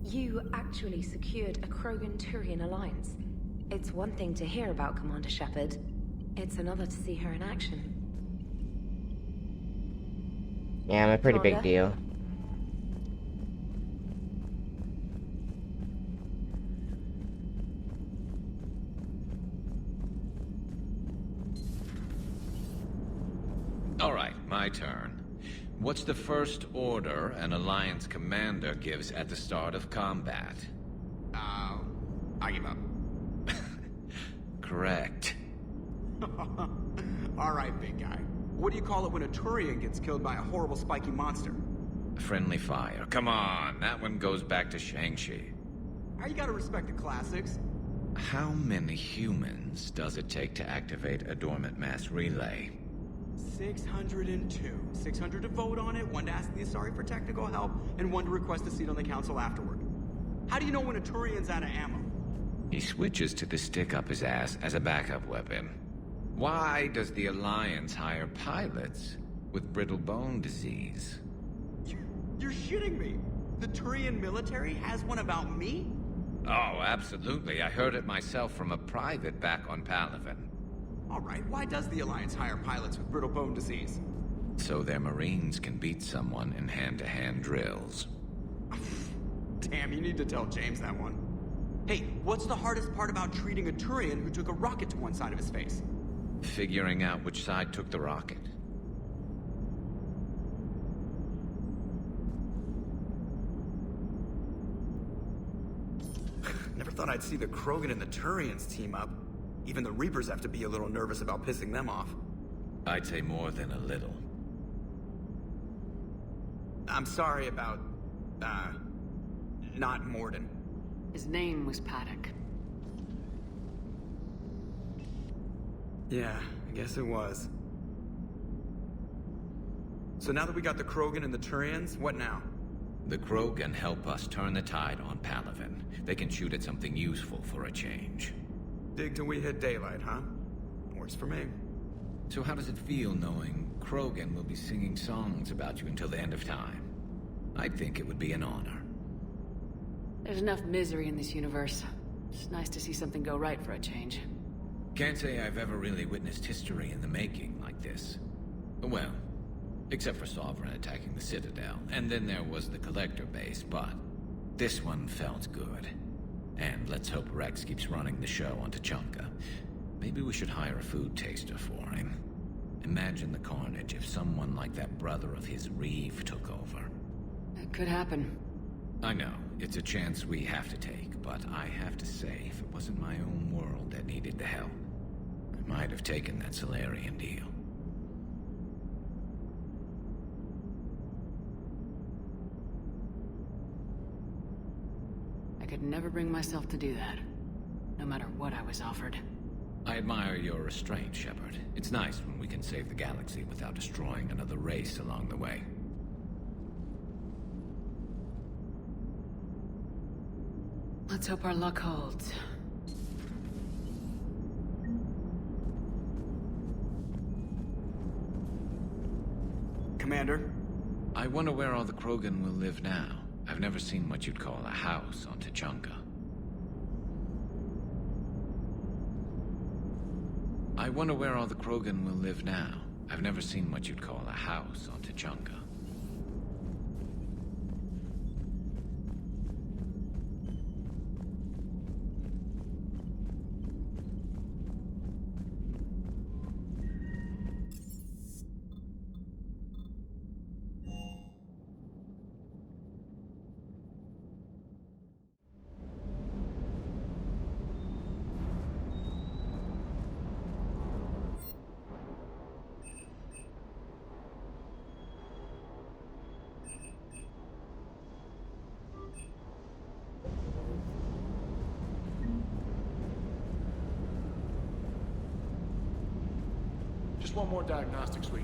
[SPEAKER 15] You actually secured a Krogan-Turian alliance. It's one thing to hear about Commander Shepard. It's another to see her in action.
[SPEAKER 1] Yeah, I'm a pretty big
[SPEAKER 15] Commander?
[SPEAKER 1] deal.
[SPEAKER 7] All right, my turn. What's the first order an Alliance commander gives at the start of combat?
[SPEAKER 6] I give up.
[SPEAKER 7] Correct.
[SPEAKER 6] All right, big guy. What do you call it when a Turian gets killed by a horrible spiky monster?
[SPEAKER 7] Friendly fire. Come on, that one goes back to Shang-Chi.
[SPEAKER 6] You gotta respect the classics.
[SPEAKER 7] How many humans does it take to activate a dormant mass relay?
[SPEAKER 6] 602. 600 to vote on it, 1 to ask the Asari for technical help, and 1 to request a seat on the council afterward. How do you know when a Turian's out of ammo?
[SPEAKER 7] He switches to the stick up his ass as a backup weapon. Why does the Alliance hire pilots with brittle bone disease?
[SPEAKER 6] You're shitting me. The Turian military has one about me?
[SPEAKER 7] Oh, absolutely. I heard it myself from a private back on Palaven.
[SPEAKER 6] All right, why does the Alliance hire pilots with brittle bone disease?
[SPEAKER 7] So their Marines can beat someone in hand-to-hand drills.
[SPEAKER 6] Damn, you need to tell James that one. Hey, what's the hardest part about treating a Turian who took a rocket to one side of his face?
[SPEAKER 7] Figuring out which side took the rocket.
[SPEAKER 6] Never thought I'd see the Krogan and the Turians team up. Even the Reapers have to be a little nervous about pissing them off.
[SPEAKER 7] I'd say more than a little.
[SPEAKER 6] I'm sorry about, not Morden.
[SPEAKER 5] His name was Paddock.
[SPEAKER 6] Yeah, I guess it was. So now that we got the Krogan and the Turians, what now?
[SPEAKER 7] The Krogan help us turn the tide on Palaven. They can shoot at something useful for a change.
[SPEAKER 6] Dig till we hit daylight, huh? Works for me.
[SPEAKER 7] So how does it feel knowing Krogan will be singing songs about you until the end of time? I think it would be an honor.
[SPEAKER 5] There's enough misery in this universe. It's nice to see something go right for a change.
[SPEAKER 7] Can't say I've ever really witnessed history in the making like this. Well, except for Sovereign attacking the Citadel, and then there was the Collector base, but this one felt good. And let's hope Rex keeps running the show on Tuchanka. Maybe we should hire a food taster for him. Imagine the carnage if someone like that brother of his, Reeve, took over.
[SPEAKER 5] It could happen.
[SPEAKER 7] I know, it's a chance we have to take, but I have to say, if it wasn't my own world that needed the help, I might have taken that Solarian deal.
[SPEAKER 5] I could never bring myself to do that, no matter what I was offered.
[SPEAKER 7] I admire your restraint, Shepard. It's nice when we can save the galaxy without destroying another race along the way.
[SPEAKER 5] Let's hope our luck holds.
[SPEAKER 6] Commander?
[SPEAKER 7] I wonder where all the Krogan will live now. I've never seen what you'd call a house on Tuchanka. I wonder where all the Krogan will live now. I've never seen what you'd call a house on Tuchanka.
[SPEAKER 17] Just one more diagnostic suite.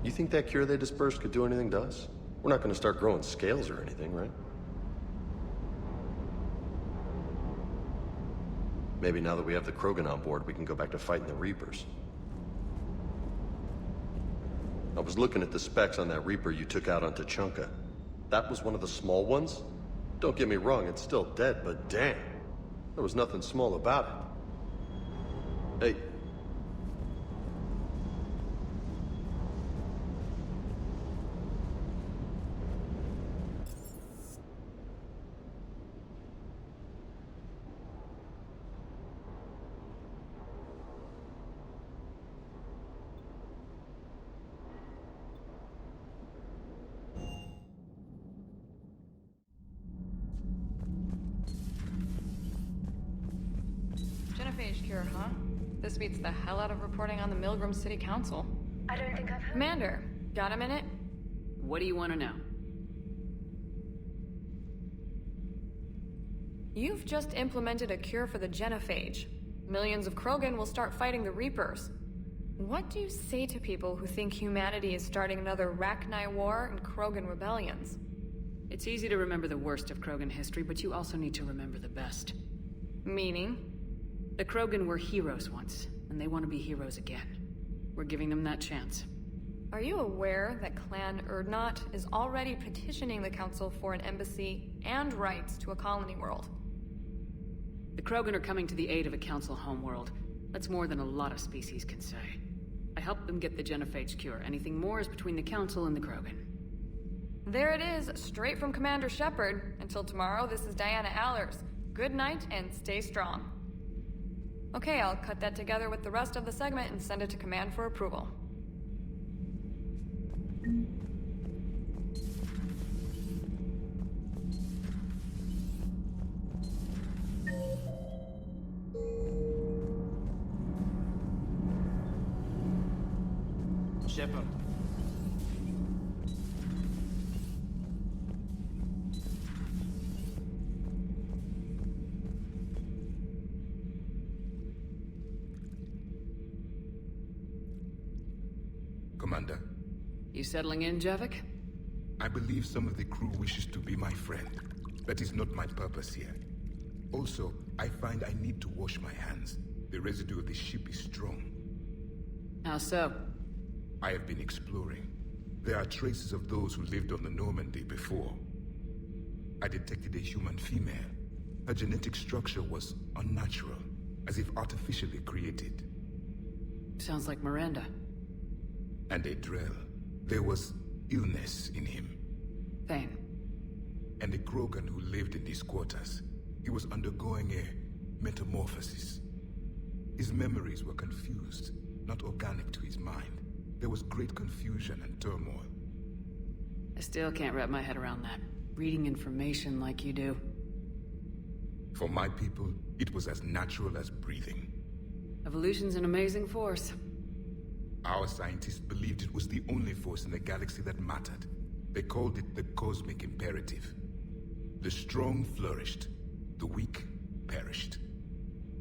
[SPEAKER 18] You think that cure they dispersed could do anything to us? We're not gonna start growing scales or anything, right? Maybe now that we have the Krogan on board, we can go back to fighting the Reapers. I was looking at the specs on that Reaper you took out on Tuchanka. That was one of the small ones? Don't get me wrong, it's still dead, but damn. There was nothing small about it. Hey.
[SPEAKER 16] Genophage cure, huh? This beats the hell out of reporting on the Milgram City Council.
[SPEAKER 15] I don't think I've heard.
[SPEAKER 16] Commander, got a minute?
[SPEAKER 5] What do you want to know?
[SPEAKER 16] You've just implemented a cure for the genophage. Millions of Krogan will start fighting the Reapers. What do you say to people who think humanity is starting another Rachni War and Krogan rebellions?
[SPEAKER 5] It's easy to remember the worst of Krogan history, but you also need to remember the best.
[SPEAKER 16] Meaning?
[SPEAKER 5] The Krogan were heroes once, and they want to be heroes again. We're giving them that chance.
[SPEAKER 16] Are you aware that Clan Urdnot is already petitioning the Council for an embassy and rights to a colony world?
[SPEAKER 5] The Krogan are coming to the aid of a Council homeworld. That's more than a lot of species can say. I helped them get the genophage cure. Anything more is between the Council and the Krogan.
[SPEAKER 16] There it is, straight from Commander Shepard. Until tomorrow, this is Diana Allers. Good night and stay strong. Okay, I'll cut that together with the rest of the segment and send it to Command for approval.
[SPEAKER 17] Shepard.
[SPEAKER 19] Commander.
[SPEAKER 5] You settling in, Javik?
[SPEAKER 19] I believe some of the crew wishes to be my friend. That is not my purpose here. Also, I find I need to wash my hands. The residue of the ship is strong.
[SPEAKER 5] How so?
[SPEAKER 19] I have been exploring. There are traces of those who lived on the Normandy before. I detected a human female. Her genetic structure was unnatural, as if artificially created.
[SPEAKER 5] Sounds like Miranda.
[SPEAKER 19] And a Drell. There was illness in him.
[SPEAKER 5] Thane.
[SPEAKER 19] And a Krogan who lived in these quarters. He was undergoing a metamorphosis. His memories were confused, not organic to his mind. There was great confusion and turmoil.
[SPEAKER 5] I still can't wrap my head around that. Reading information like you do.
[SPEAKER 19] For my people, it was as natural as breathing.
[SPEAKER 5] Evolution's an amazing force.
[SPEAKER 19] Our scientists believed it was the only force in the galaxy that mattered. They called it the cosmic imperative. The strong flourished, the weak perished.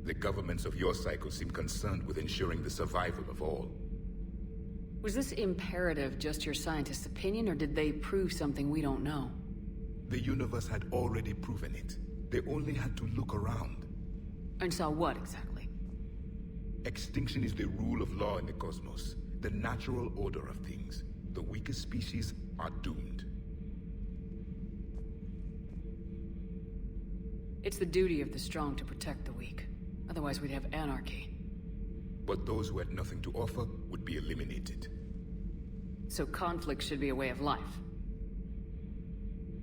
[SPEAKER 19] The governments of your cycle seem concerned with ensuring the survival of all.
[SPEAKER 5] Was this imperative just your scientist's opinion, or did they prove something we don't know?
[SPEAKER 19] The universe had already proven it. They only had to look around.
[SPEAKER 5] And saw what, exactly?
[SPEAKER 19] Extinction is the rule of law in the cosmos, the natural order of things. The weakest species are doomed.
[SPEAKER 5] It's the duty of the strong to protect the weak. Otherwise we'd have anarchy.
[SPEAKER 19] But those who had nothing to offer would be eliminated.
[SPEAKER 5] So conflict should be a way of life.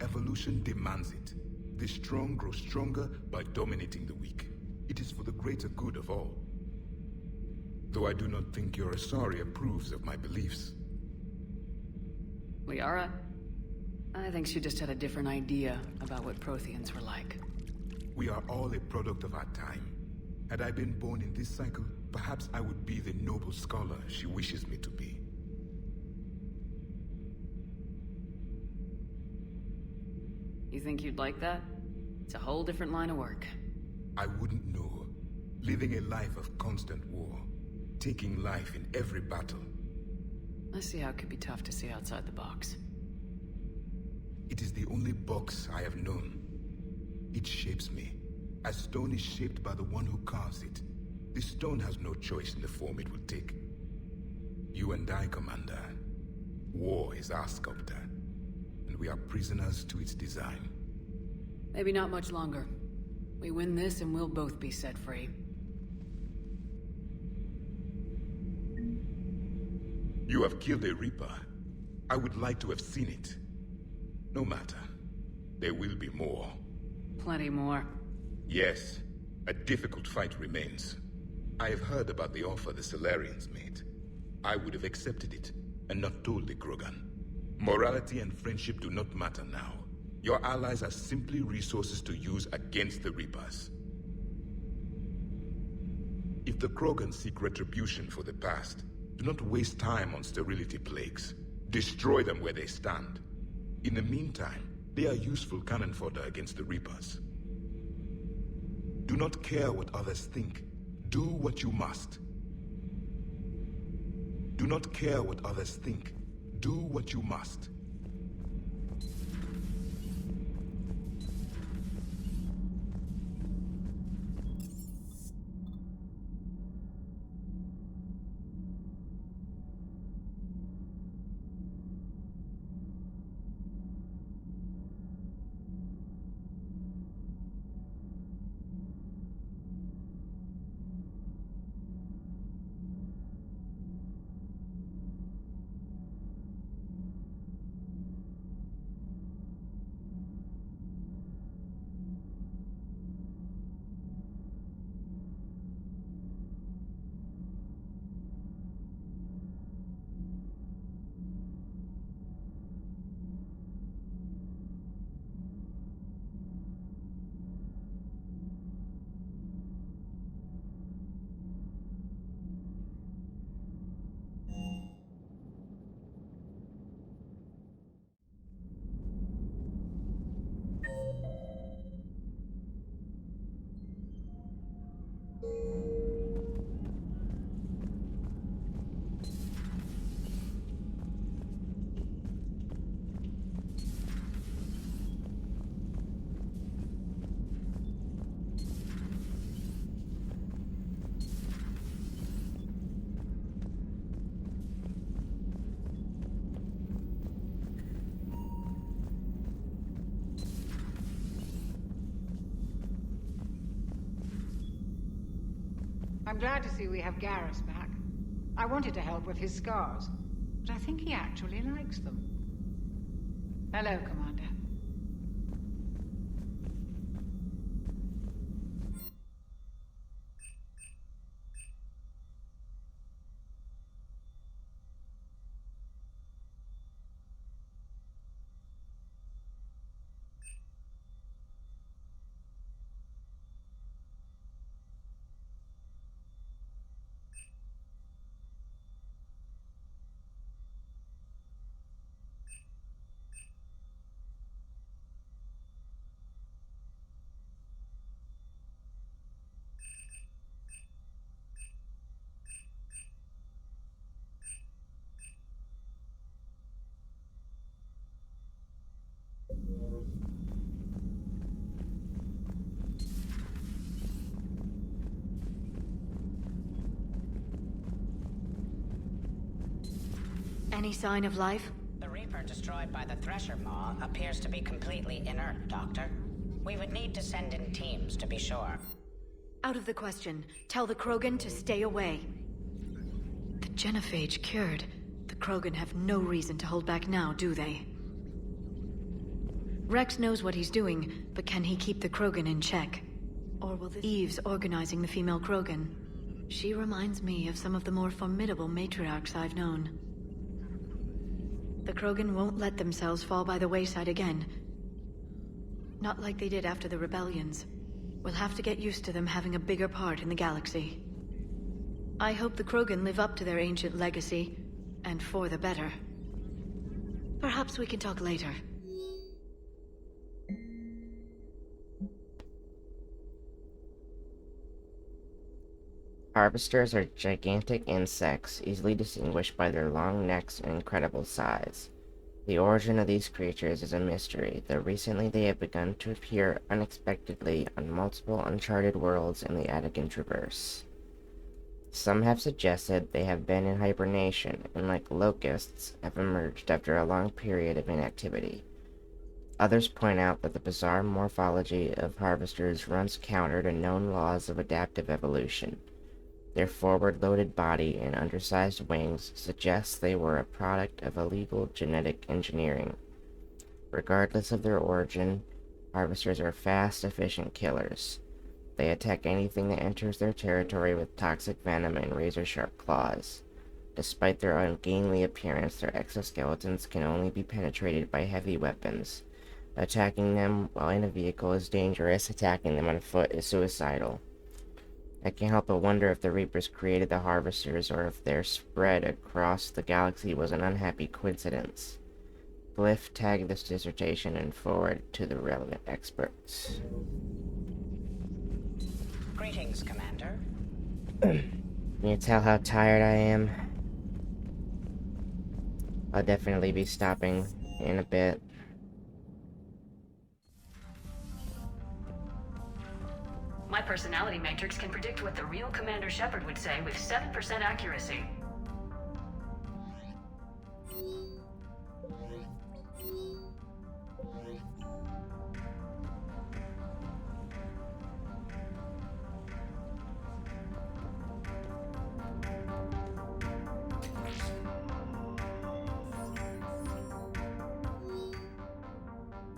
[SPEAKER 19] Evolution demands it. The strong grow stronger by dominating the weak. It is for the greater good of all. Though I do not think your Asari approves of my beliefs.
[SPEAKER 5] Liara? I think she just had a different idea about what Protheans were like.
[SPEAKER 19] We are all a product of our time. Had I been born in this cycle, perhaps I would be the noble scholar she wishes me to be.
[SPEAKER 5] You think you'd like that? It's a whole different line of work.
[SPEAKER 19] I wouldn't know. Living a life of constant war. Taking life in every battle.
[SPEAKER 5] I see how it could be tough to see outside the box.
[SPEAKER 19] It is the only box I have known. It shapes me, as stone is shaped by the one who carves it. This stone has no choice in the form it will take. You and I, Commander. War is our sculptor, and we are prisoners to its design.
[SPEAKER 5] Maybe not much longer. We win this and we'll both be set free.
[SPEAKER 19] You have killed a Reaper. I would like to have seen it. No matter. There will be more.
[SPEAKER 5] Plenty more.
[SPEAKER 19] Yes. A difficult fight remains. I have heard about the offer the Salarians made. I would have accepted it, and not told the Krogan. Morality and friendship do not matter now. Your allies are simply resources to use against the Reapers. If the Krogan seek retribution for the past, do not waste time on sterility plagues. Destroy them where they stand. In the meantime, they are useful cannon fodder against the Reapers. Do not care what others think. Do what you must. Do not care what others think. Do what you must.
[SPEAKER 20] I'm glad to see we have Garrus back. I wanted to help with his scars, but I think he actually likes them. Hello, Commander.
[SPEAKER 21] Any sign of life?
[SPEAKER 14] The Reaper destroyed by the Thresher Maw appears to be completely inert, Doctor. We would need to send in teams to be sure.
[SPEAKER 21] Out of the question. Tell the Krogan to stay away. The Genophage cured. The Krogan have no reason to hold back now, do they? Rex knows what he's doing, but can he keep the Krogan in check? Or will this... Eve's organizing the female Krogan. She reminds me of some of the more formidable matriarchs I've known. The Krogan won't let themselves fall by the wayside again. Not like they did after the rebellions. We'll have to get used to them having a bigger part in the galaxy. I hope the Krogan live up to their ancient legacy, and for the better. Perhaps we can talk later.
[SPEAKER 1] Harvesters are gigantic insects, easily distinguished by their long necks and incredible size. The origin of these creatures is a mystery, though recently they have begun to appear unexpectedly on multiple uncharted worlds in the Attican Traverse. Some have suggested they have been in hibernation, and like locusts, have emerged after a long period of inactivity. Others point out that the bizarre morphology of harvesters runs counter to known laws of adaptive evolution. Their forward-loaded body and undersized wings suggest they were a product of illegal genetic engineering. Regardless of their origin, harvesters are fast, efficient killers. They attack anything that enters their territory with toxic venom and razor-sharp claws. Despite their ungainly appearance, their exoskeletons can only be penetrated by heavy weapons. Attacking them while in a vehicle is dangerous, attacking them on foot is suicidal. I can't help but wonder if the Reapers created the Harvesters or if their spread across the galaxy was an unhappy coincidence. Glyph tagged this dissertation and forward to the relevant experts.
[SPEAKER 14] Greetings, Commander.
[SPEAKER 1] Can you tell how tired I am? I'll definitely be stopping in a bit.
[SPEAKER 5] My personality matrix can predict what the real Commander Shepard would say with 7% accuracy.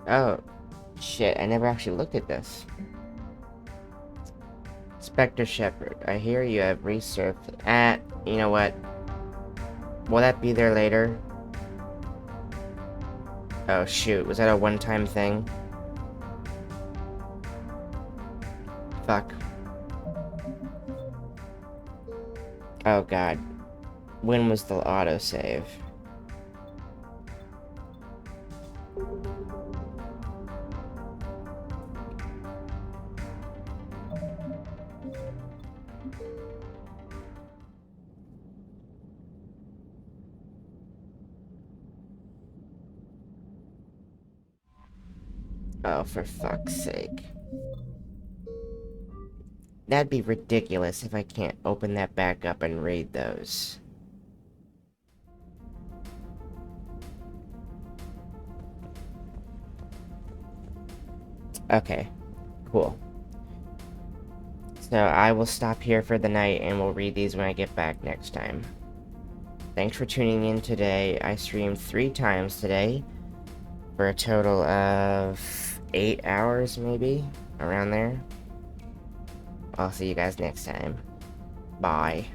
[SPEAKER 1] Oh, shit, I never actually looked at this. Spectre Shepard, I hear you have resurfaced. You know what? Will that be there later? Oh shoot, was that a one-time thing? Fuck. Oh god. When was the autosave? Oh, for fuck's sake. That'd be ridiculous if I can't open that back up and read those. Okay, cool. So I will stop here for the night, and we'll read these when I get back next time. Thanks for tuning in today. I streamed 3 times today, for a total of 8 hours, maybe? Around there. I'll see you guys next time. Bye.